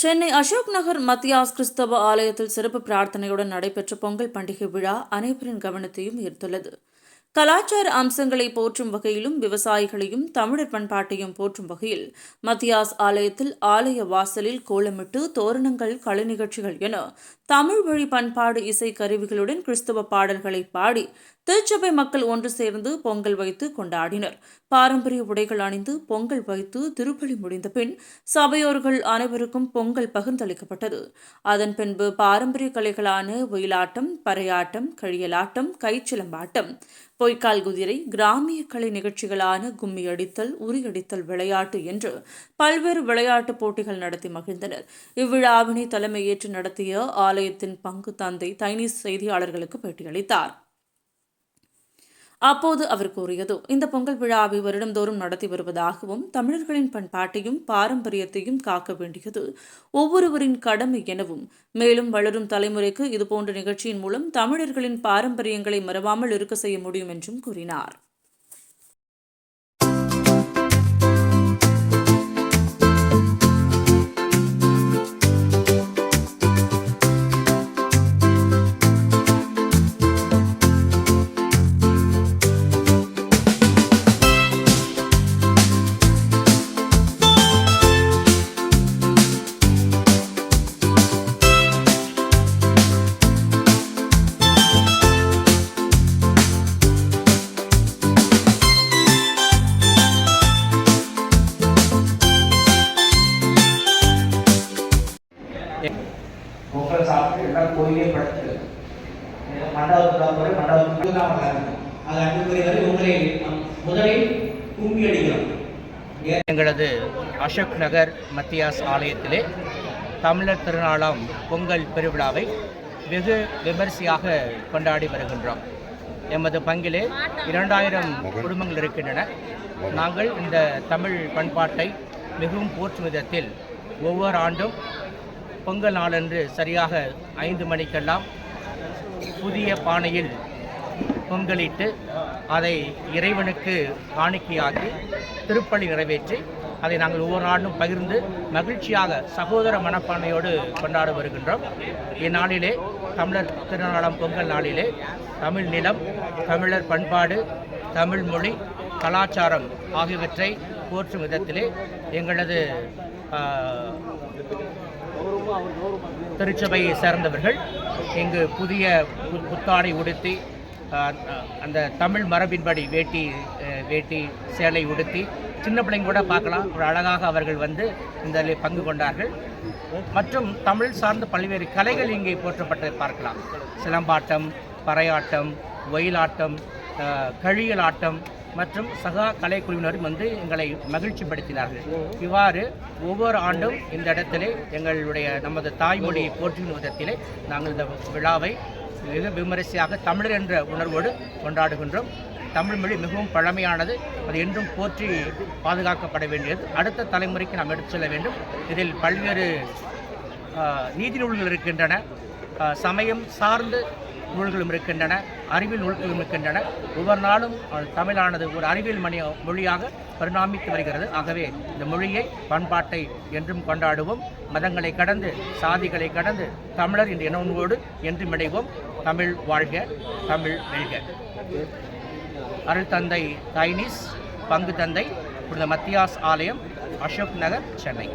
சென்னை அசோக் நகர் மத்தியாஸ் கிறிஸ்தவ ஆலயத்தில் சிறப்பு பிரார்த்தனையுடன் நடைபெற்ற பொங்கல் பண்டிகை விழா அனைவரின் கவனத்தையும் ஈர்த்துள்ளது. கலாச்சார அம்சங்களை போற்றும் வகையிலும் விவசாயிகளையும் தமிழர் பண்பாட்டையும் போற்றும் வகையில் மத்தியாஸ் ஆலயத்தில் ஆலய வாசலில் கோலமிட்டு தோரணங்கள், கலை நிகழ்ச்சிகள் என தமிழ் வழி பண்பாடு இசை கருவிகளுடன் கிறிஸ்தவ பாடல்களை பாடி திருச்சபை மக்கள் ஒன்று சேர்ந்து பொங்கல் வைத்து கொண்டாடினர். பாரம்பரிய உடைகள் அணிந்து பொங்கல் வைத்து திருப்பலி முடிந்த பின் சபையோர்கள் அனைவருக்கும் பொங்கல் பகிர்ந்தளிக்கப்பட்டது. அதன் பின்பு பாரம்பரிய கலைகளான ஒயிலாட்டம், பறையாட்டம், கழியலாட்டம், கைச்சிலம்பாட்டம், பொய்க்கால் குதிரை, கிராமிய கலை நிகழ்ச்சிகளான கும்மி அடித்தல், உரியடித்தல் விளையாட்டு என்று பல்வேறு விளையாட்டுப் போட்டிகள் நடத்தி மகிழ்ந்தனர். இவ்விழாவினை தலைமையேற்று நடத்திய ஆலயத்தின் பங்கு தந்தை தைனீஸ் செய்தியாளர்களுக்கு பேட்டியளித்தார். அப்போது அவர் கூறியது, இந்த பொங்கல் விழாவை வருடந்தோறும் நடத்தி வருவதாகவும் தமிழர்களின் பண்பாட்டையும் பாரம்பரியத்தையும் காக்க வேண்டியது ஒவ்வொருவரின் கடமை எனவும், மேலும் வளரும் தலைமுறைக்கு இதுபோன்ற நிகழ்ச்சியின் மூலம் தமிழர்களின் பாரம்பரியங்களை மறவாமல் இருக்க செய்ய முடியும் என்றும் கூறினார். பொங்கல் சாப்பிட்டு எல்லாம் கோயிலே படுத்து மண்டபத்துக்கு அது அன்புக்குரிய வரை உங்களை முதலில் கும்பி அடிக்கிறோம். எங்களது அசோக் நகர் மத்தியாஸ் ஆலயத்திலே தமிழர் திருநாளாம் பொங்கல் பெருவிழாவை வெகு விமரிசையாக கொண்டாடி வருகின்றோம். எமது பங்கிலே 2000 குடும்பங்கள் இருக்கின்றன. நாங்கள் இந்த தமிழ் பண்பாட்டை மிகவும் போற்றும் விதத்தில் ஒவ்வொரு ஆண்டும் பொங்கல் நாளன்று சரியாக 5 மணிக்கெல்லாம் புதிய பானையில் பொங்கலிட்டு அதை இறைவனுக்கு காணிக்கையாக்கி திருப்பலி நிறைவேற்றி அதை நாங்கள் ஒவ்வொரு நாளும் பகிர்ந்து மகிழ்ச்சியாக சகோதர மனப்பான்மையோடு கொண்டாட வருகின்றோம். இந்நாளிலே தமிழர் திருநாளாம் பொங்கல் நாளிலே தமிழ் நிலம், தமிழர் பண்பாடு, தமிழ் மொழி, கலாச்சாரம் ஆகியவற்றை போற்றும் விதத்திலே எங்களது திருச்சபையை சேர்ந்தவர்கள் இங்கு புதிய புத்தாடை உடுத்தி அந்த தமிழ் மரபின்படி வேட்டி சேலை உடுத்தி சின்ன பிள்ளைங்க கூட பார்க்கலாம், ஒரு அழகாக அவர்கள் வந்து இந்த பங்கு கொண்டார்கள். மற்றும் தமிழ் சார்ந்த பல்வேறு கலைகள் இங்கே போற்றப்பட்டு பார்க்கலாம். சிலம்பாட்டம், பறையாட்டம், ஒயிலாட்டம், கழியலாட்டம் மற்றும் சகா கலைக்குழுவினரும் வந்து எங்களை மகிழ்ச்சிப்படுத்தினார்கள். இவ்வாறு ஒவ்வொரு ஆண்டும் இந்த இடத்திலே நமது தாய்மொழியை போற்றும் விதத்திலே நாங்கள் இந்த விழாவை மிக விமரிசையாக தமிழர் என்ற உணர்வோடு கொண்டாடுகின்றோம். தமிழ் மொழி மிகவும் பழமையானது, அது என்றும் போற்றி பாதுகாக்கப்பட வேண்டியது. அடுத்த தலைமுறைக்கு நாம் எடுத்து செல்ல வேண்டும். இதில் பல்வேறு நீதி நூல்கள் இருக்கின்றன, சமயம் சார்ந்து நூல்களும் இருக்கின்றன, அறிவியல் நூல்களும் இருக்கின்றன. ஒவ்வொரு நாளும் தமிழானது ஒரு அறிவியல் மொழியாக பரிணாமித்து வருகிறது. ஆகவே இந்த மொழியை, பண்பாட்டை என்றும் கொண்டாடுவோம். மதங்களை கடந்து, சாதிகளை கடந்து தமிழர் என்ற இனவோடு என்றும் இணைவோம். தமிழ் வாழ்க, தமிழ் வெல்க. அருள் தந்தை தைனீஸ், பங்கு தந்தை, மத்தியாஸ் ஆலயம், அசோக் நகர், சென்னை.